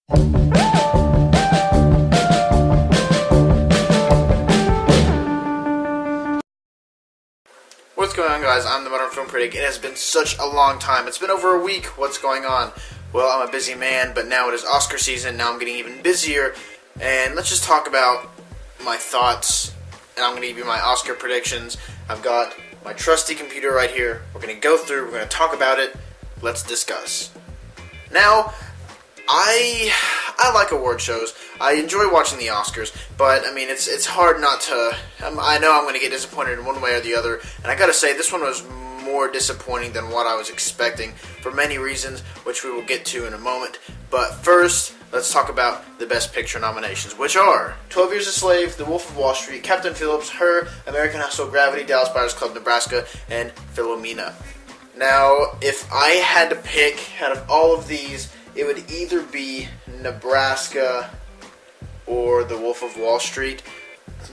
What's going on, guys? I'm the Modern Film Critic. It has been such a long time. It's been over a week. What's going on? Well, I'm a busy man, but now it is Oscar season. Now I'm getting even busier. And let's just talk about my thoughts. And I'm going to give you my Oscar predictions. I've got my trusty computer right here. We're going to go through. We're going to talk about it. Let's discuss. Now, I like award shows. I enjoy watching the Oscars, but I mean, it's hard not to. I know I'm going to get disappointed in one way or the other, and I got to say this one was more disappointing than what I was expecting for many reasons, which we will get to in a moment. But first, let's talk about the Best Picture nominations, which are 12 Years a Slave, The Wolf of Wall Street, Captain Phillips, Her, American Hustle, Gravity, Dallas Buyers Club, Nebraska, and Philomena. Now, if I had to pick out of all of these, it would either be Nebraska or The Wolf of Wall Street.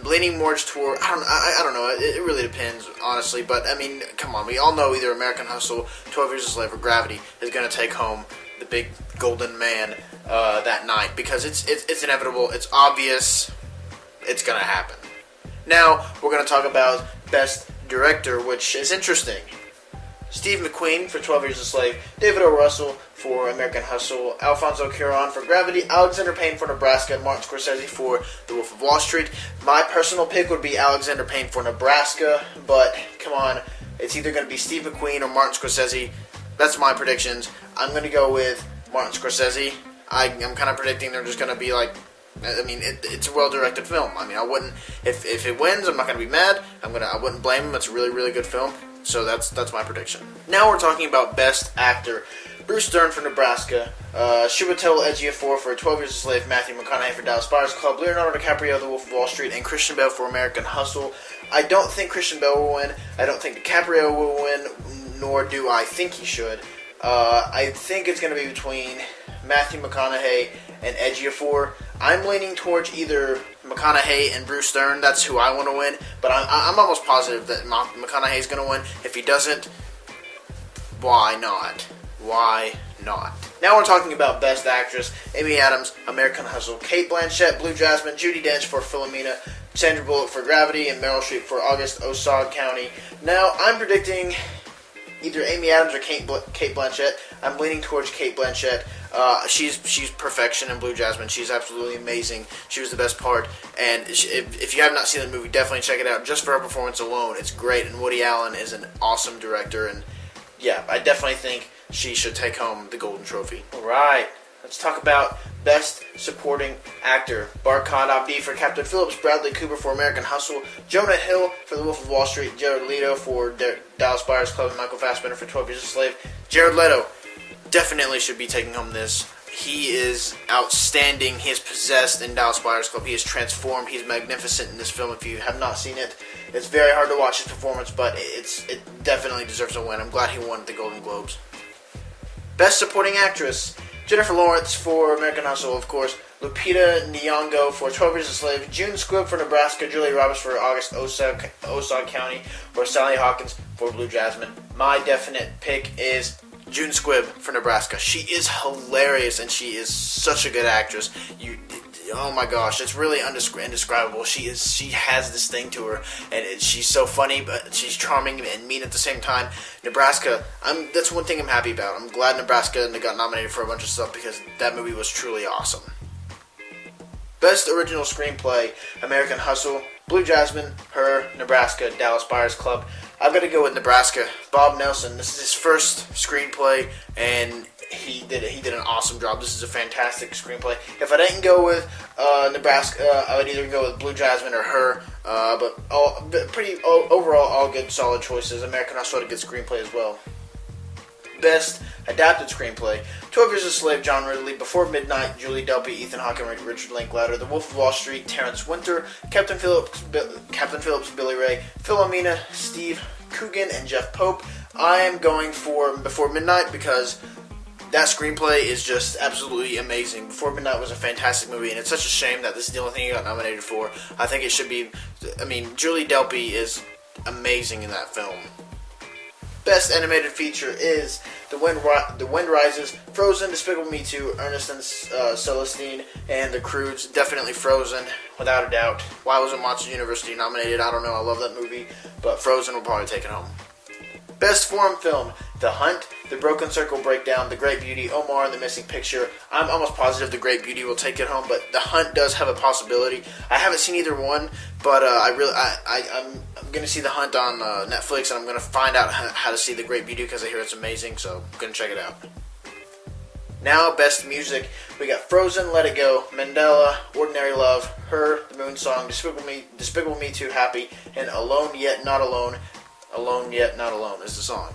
Leaning more toward, I don't know, it really depends, honestly, but I mean, come on, we all know either American Hustle, 12 Years a Slave, or Gravity is going to take home the big golden man that night, because it's inevitable, it's obvious, it's going to happen. Now, we're going to talk about Best Director, which is interesting. Steve McQueen for 12 Years a Slave, David O. Russell for American Hustle, Alfonso Cuarón for Gravity, Alexander Payne for Nebraska, and Martin Scorsese for The Wolf of Wall Street. My personal pick would be Alexander Payne for Nebraska, but come on, it's either going to be Steve McQueen or Martin Scorsese. That's my predictions. I'm going to go with Martin Scorsese. I'm kind of predicting they're just going to be like, I mean, it's a well-directed film. I mean, I wouldn't, if it wins, I'm not going to be mad. I wouldn't blame him. It's a really, really good film. So that's my prediction. Now we're talking about Best Actor. Bruce Dern for Nebraska, Chiwetel Ejiofor for 12 Years a Slave, Matthew McConaughey for Dallas Buyers Club, Leonardo DiCaprio, The Wolf of Wall Street, and Christian Bale for American Hustle. I don't think Christian Bale will win. I don't think DiCaprio will win, nor do I think he should. I think it's going to be between Matthew McConaughey and Ejiofor. I'm leaning towards either McConaughey and Bruce Dern. That's who I want to win. But I'm almost positive that McConaughey is going to win. If he doesn't, why not? Why not? Now we're talking about Best Actress. Amy Adams, American Hustle, Cate Blanchett, Blue Jasmine, Judi Dench for Philomena, Sandra Bullock for Gravity, and Meryl Streep for August Osage County. Now I'm predicting either Amy Adams or Cate Blanchett. I'm leaning towards Cate Blanchett. She's perfection in Blue Jasmine. She's absolutely amazing. She was the best part. And if you have not seen the movie, definitely check it out. Just for her performance alone, it's great. And Woody Allen is an awesome director. And yeah, I definitely think she should take home the Golden Trophy. Alright, let's talk about Best Supporting Actor. Barkhad Abdi for Captain Phillips, Bradley Cooper for American Hustle, Jonah Hill for The Wolf of Wall Street, Jared Leto for Dallas Buyers Club, and Michael Fassbender for 12 Years a Slave. Jared Leto definitely should be taking home this. He is outstanding. He is possessed in Dallas Buyers Club. He is transformed. He's magnificent in this film. If you have not seen it, it's very hard to watch his performance, but it definitely deserves a win. I'm glad he won the Golden Globes. Best Supporting Actress. Jennifer Lawrence for American Hustle, of course. Lupita Nyong'o for 12 Years a Slave. June Squibb for Nebraska. Julia Roberts for August Osage County. Or Sally Hawkins for Blue Jasmine. My definite pick is June Squibb for Nebraska. She is hilarious, and she is such a good actress. Oh my gosh, it's really indescribable. She has this thing to her, and she's so funny, but she's charming and mean at the same time. Nebraska, that's one thing I'm happy about. I'm glad Nebraska got nominated for a bunch of stuff, because that movie was truly awesome. Best Original Screenplay, American Hustle, Blue Jasmine, Her, Nebraska, Dallas Buyers Club. I've got to go with Nebraska. Bob Nelson, this is his first screenplay, and he did an awesome job. This is a fantastic screenplay. If I didn't go with Nebraska, I would either go with Blue Jasmine or Her. But overall, all good, solid choices. American Hustle had a good screenplay as well. Best Adapted Screenplay: 12 Years a Slave, John Ridley; Before Midnight, Julie Delpy, Ethan Hawke, and Richard Linklater; The Wolf of Wall Street, Terrence Winter; Captain Phillips, Billy Ray; Philomena, Steve Coogan, and Jeff Pope. I am going for Before Midnight because that screenplay is just absolutely amazing. Before Midnight was a fantastic movie, and it's such a shame that this is the only thing he got nominated for. I think it should be. I mean, Julie Delpy is amazing in that film. Best Animated Feature is The Wind Rises, Frozen, Despicable Me 2, Ernest and Celestine, and The Croods. Definitely Frozen, without a doubt. Why wasn't Monsters University nominated? I don't know. I love that movie, but Frozen will probably take it home. Best Foreign Film, The Hunt, The Broken Circle Breakdown, The Great Beauty, Omar, and The Missing Picture. I'm almost positive The Great Beauty will take it home, but The Hunt does have a possibility. I haven't seen either one, but I'm going to see The Hunt on Netflix, and I'm going to find out how to see The Great Beauty because I hear it's amazing, so I'm going to check it out. Now, Best Music, we got Frozen, Let It Go, Mandela, Ordinary Love, Her, The Moon Song, Despicable Me 2, Happy, and Alone Yet Not Alone. Alone Yet Not Alone is the song,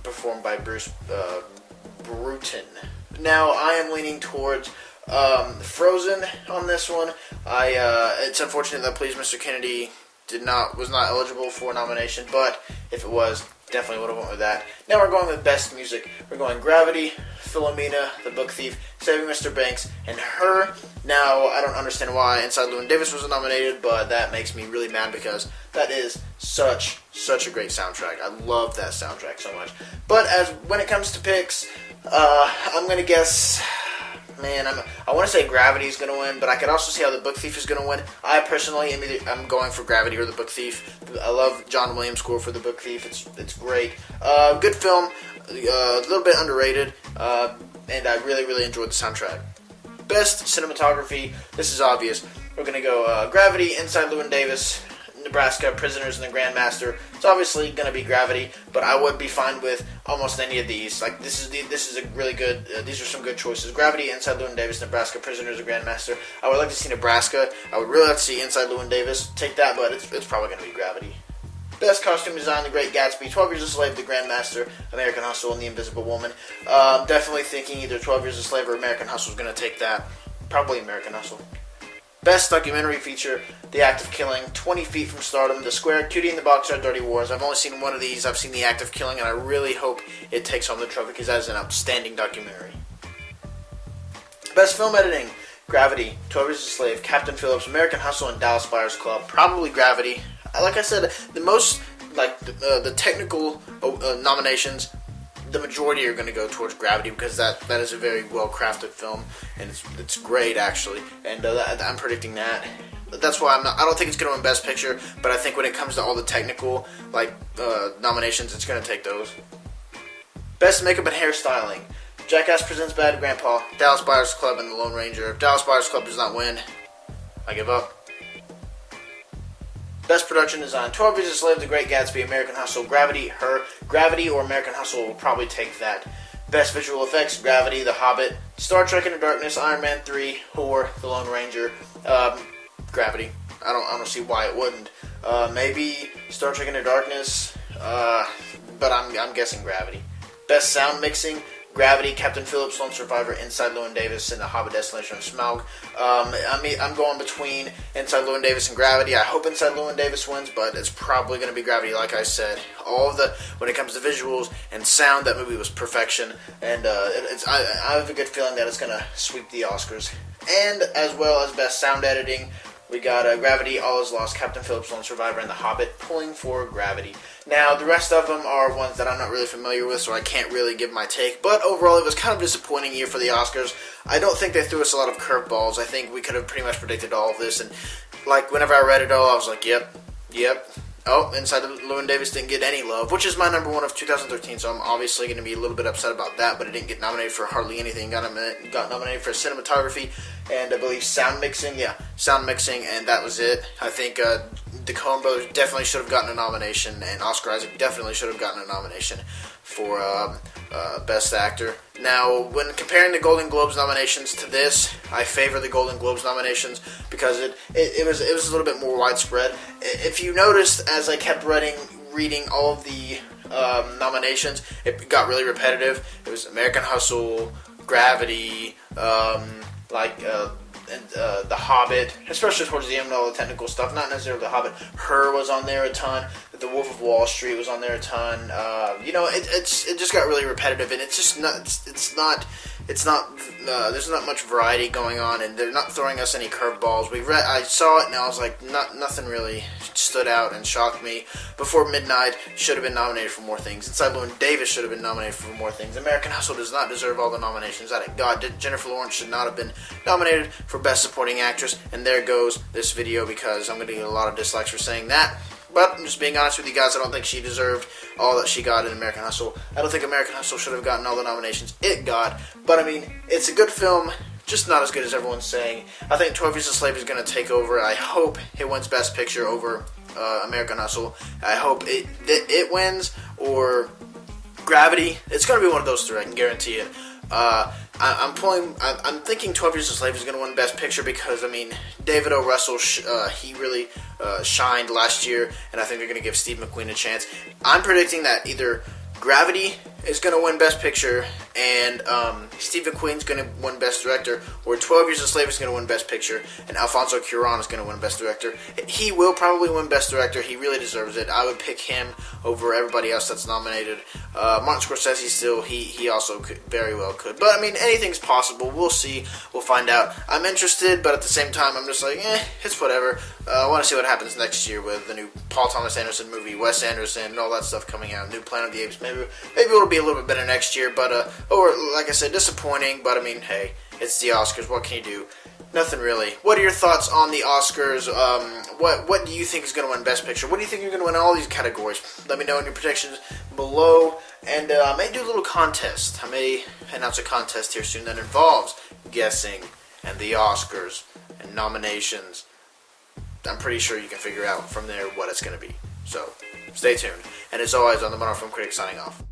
performed by Bruce Bruton. Now, I am leaning towards Frozen on this one. It's unfortunate that Please Mr. Kennedy was not eligible for nomination, but if it was, definitely would have went with that. Now we're going with Best Music. We're going Gravity, Philomena, The Book Thief, Saving Mr. Banks, and Her. Now, I don't understand why Inside Llewyn Davis wasn't nominated, but that makes me really mad because that is such a great soundtrack. I love that soundtrack so much. But when it comes to picks, I'm going to guess... Man, I want to say Gravity is going to win, but I could also see how The Book Thief is going to win. I personally I'm going for Gravity or The Book Thief. I love John Williams' score for The Book Thief. It's great. Good film, a little bit underrated, and I really enjoyed the soundtrack. Best Cinematography, this is obvious. We're going to go Gravity, Inside Llewyn Davis, Nebraska, Prisoners, and The Grandmaster. It's obviously going to be Gravity, but I would be fine with almost any of these. Like this is a really good. These are some good choices. Gravity, Inside Llewyn Davis, Nebraska, Prisoners, and Grandmaster. I would like to see Nebraska. I would really like to see Inside Llewyn Davis take that, but it's probably going to be Gravity. Best Costume Design, The Great Gatsby, 12 Years a Slave, The Grandmaster, American Hustle, and The Invisible Woman. Definitely thinking either 12 Years a Slave or American Hustle is going to take that. Probably American Hustle. Best Documentary Feature, The Act of Killing, 20 Feet from Stardom, The Square, Cutie and the Boxer, Dirty Wars. I've only seen one of these. I've seen The Act of Killing, and I really hope it takes home the trophy because that is an outstanding documentary. Best Film Editing, Gravity, 12 Years a Slave, Captain Phillips, American Hustle, and Dallas Buyers Club. Probably Gravity. Like I said, the most, the technical nominations, the majority are going to go towards Gravity because that is a very well-crafted film, and it's great, actually, and I'm predicting that. That's why I don't think it's going to win Best Picture, but I think when it comes to all the technical, nominations, it's going to take those. Best Makeup and Hairstyling, Jackass Presents Bad Grandpa, Dallas Buyers Club, and The Lone Ranger. If Dallas Buyers Club does not win, I give up. Best Production Design, 12 Years a Slave, The Great Gatsby, American Hustle, Gravity, Her. Gravity or American Hustle will probably take that. Best Visual Effects, Gravity, The Hobbit, Star Trek Into Darkness, Iron Man 3, or The Lone Ranger. Gravity. I don't see why it wouldn't. Maybe Star Trek Into Darkness, but I'm guessing Gravity. Best Sound Mixing, Gravity, Captain Phillips, Lone Survivor, Inside Llewyn Davis, and The Hobbit: Desolation of Smaug. I'm going between Inside Llewyn Davis and Gravity. I hope Inside Llewyn Davis wins, but it's probably going to be Gravity. Like I said, when it comes to visuals and sound, that movie was perfection, and I have a good feeling that it's going to sweep the Oscars. And as well as Best Sound Editing, we got Gravity, All Is Lost, Captain Phillips, Lone Survivor, and The Hobbit, pulling for Gravity. Now, the rest of them are ones that I'm not really familiar with, so I can't really give my take. But overall, it was kind of a disappointing year for the Oscars. I don't think they threw us a lot of curveballs. I think we could have pretty much predicted all of this. And, whenever I read it all, I was like, yep. Oh, Inside Llewyn Davis didn't get any love, which is my number one of 2013, so I'm obviously going to be a little bit upset about that, but it didn't get nominated for hardly anything. Got nominated for cinematography, and I believe sound mixing, and that was it. I think the Coen brothers definitely should have gotten a nomination, and Oscar Isaac definitely should have gotten a nomination for Best Actor. Now, when comparing the Golden Globes nominations to this, I favor the Golden Globes nominations because it was a little bit more widespread. If you noticed, as I kept reading all of the nominations, it got really repetitive. It was American Hustle, Gravity, The Hobbit, especially towards the end of all the technical stuff. Not necessarily The Hobbit. Her was on there a ton. The Wolf of Wall Street was on there a ton. It just got really repetitive, and it's just not. It's not. There's not much variety going on, and they're not throwing us any curveballs. I saw it, and I was like, nothing really stood out and shocked me. Before Midnight should have been nominated for more things. Inside Llewyn Davis should have been nominated for more things. American Hustle does not deserve all the nominations that it got. Jennifer Lawrence should not have been nominated for Best Supporting Actress. And there goes this video, because I'm going to get a lot of dislikes for saying that. But I'm just being honest with you guys, I don't think she deserved all that she got in American Hustle. I don't think American Hustle should have gotten all the nominations it got. But I mean, it's a good film, just not as good as everyone's saying. I think 12 Years a Slave is going to take over. I hope it wins Best Picture over American Hustle. I hope it wins, or Gravity. It's going to be one of those three, I can guarantee it. I'm thinking 12 Years a Slave is going to win Best Picture because, I mean, David O. Russell, he really shined last year, and I think they're going to give Steve McQueen a chance. I'm predicting that either Gravity is going to win Best Picture, and Steve McQueen's going to win Best Director, or 12 Years a Slave is going to win Best Picture, and Alfonso Cuarón is going to win Best Director. He will probably win Best Director. He really deserves it. I would pick him over everybody else that's nominated. Martin Scorsese still, he also very well could. But, I mean, anything's possible. We'll see. We'll find out. I'm interested, but at the same time, I'm just like, it's whatever. I want to see what happens next year with the new Paul Thomas Anderson movie, Wes Anderson, and all that stuff coming out. New Planet of the Apes. Maybe it'll be a little bit better next year, but, or, like I said, disappointing, but, I mean, hey, it's the Oscars. What can you do? Nothing really. What are your thoughts on the Oscars? What do you think is going to win Best Picture? What do you think you're going to win in all these categories? Let me know in your predictions below, and I may do a little contest. I may announce a contest here soon that involves guessing and the Oscars and nominations. I'm pretty sure you can figure out from there what it's going to be. So, stay tuned. And as always, I'm the Modern Film Critic signing off.